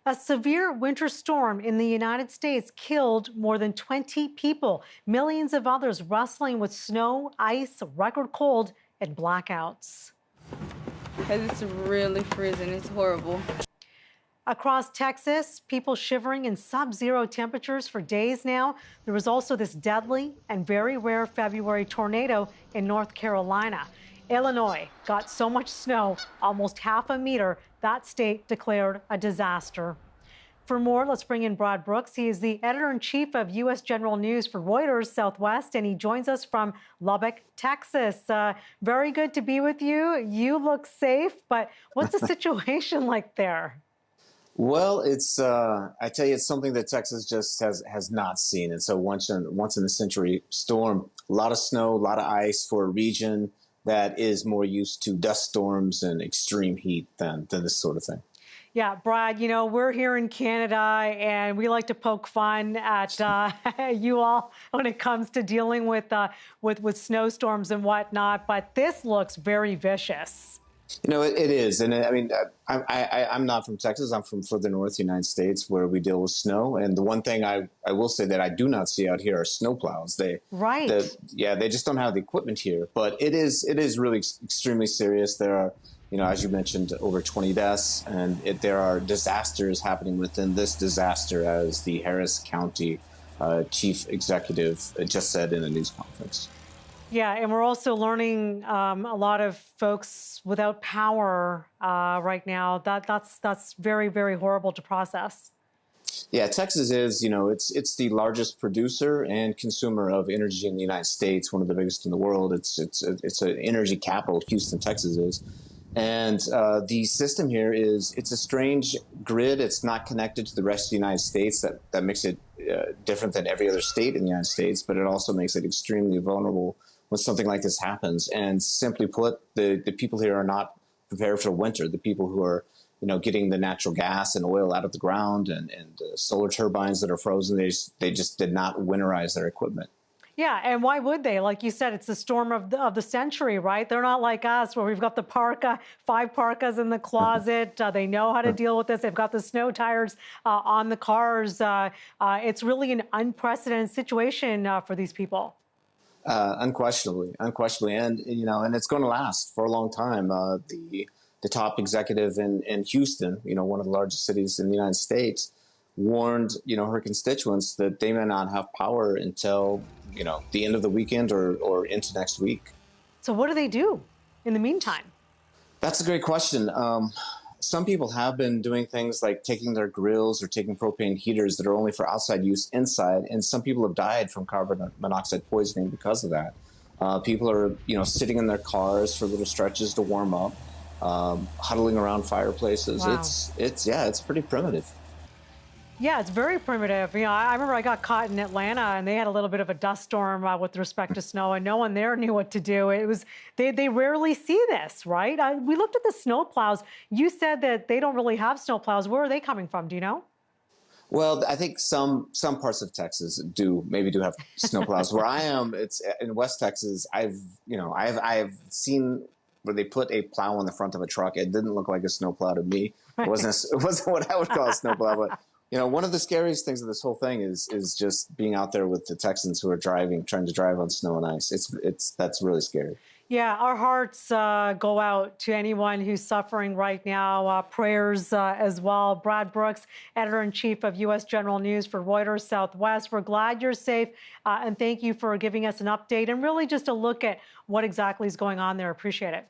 A severe winter storm in the United States killed more than 20 people. Millions of others wrestling with snow, ice, record cold, and blackouts. It's really freezing. It's horrible. Across Texas, people shivering in sub-zero temperatures for days now. There was also this deadly and very rare February tornado in North Carolina. Illinois got so much snow, almost half a meter, that state declared a disaster. For more, let's bring in Brad Brooks. He is the editor-in-chief of U.S. General News for Reuters Southwest, and he joins us from Lubbock, Texas. Very good to be with you. You look safe, but what's the situation like there? Well, I tell you, it's something that Texas just has not seen. It's a once in a century storm. A lot of snow, a lot of ice for a region that is more used to dust storms and extreme heat than this sort of thing. Yeah, Brad, you know, we're here in Canada and we like to poke fun at you all when it comes to dealing with snowstorms and whatnot. But this looks very vicious. You know, it is. And I mean, I'm not from Texas. I'm from further north, United States, where we deal with snow. And the one thing I will say that I do not see out here are snowplows. They just don't have the equipment here. But it is really extremely serious. There are, you know, as you mentioned, over 20 deaths. And there are disasters happening within this disaster, as the Harris County chief executive just said in a news conference. Yeah, and we're also learning a lot of folks without power right now. That's very, very horrible to process. Yeah, Texas is, you know, it's the largest producer and consumer of energy in the United States, one of the biggest in the world. It's an energy capital, Houston, Texas is. And the system here it's a strange grid. It's not connected to the rest of the United States. That makes it different than every other state in the United States, but it also makes it extremely vulnerable when something like this happens. And simply put, the people here are not prepared for winter. The people who are, you know, getting the natural gas and oil out of the ground and solar turbines that are frozen, they just did not winterize their equipment. Yeah, and why would they? Like you said, it's the storm of the century, right? They're not like us, where we've got the parka, 5 parkas in the closet. They know how to deal with this. They've got the snow tires on the cars. It's really an unprecedented situation for these people. Unquestionably, and you know, and it's going to last for a long time. The top executive in Houston, you know, one of the largest cities in the United States, warned, you know, her constituents that they may not have power until, you know, the end of the weekend or into next week. So what do they do in the meantime? That's a great question. Some people have been doing things like taking their grills or taking propane heaters that are only for outside use inside, and some people have died from carbon monoxide poisoning because of that. People are, you know, sitting in their cars for little stretches to warm up, huddling around fireplaces. Wow. It's pretty primitive. Yeah, it's very primitive. You know, I remember I got caught in Atlanta and they had a little bit of a dust storm with respect to snow, and no one there knew what to do. It was they rarely see this, right? We looked at the snow plows. You said that they don't really have snow plows. Where are they coming from? Do you know? Well, I think some parts of Texas do have snow plows. Where I am, it's in West Texas. I've seen where they put a plow on the front of a truck. It didn't look like a snow plow to me. It wasn't what I would call a snow plow, but. You know, one of the scariest things of this whole thing is just being out there with the Texans who are trying to drive on snow and ice. That's really scary. Yeah, our hearts go out to anyone who's suffering right now. Prayers as well. Brad Brooks, editor-in-chief of U.S. General News for Reuters Southwest. We're glad you're safe, and thank you for giving us an update and really just a look at what exactly is going on there. Appreciate it.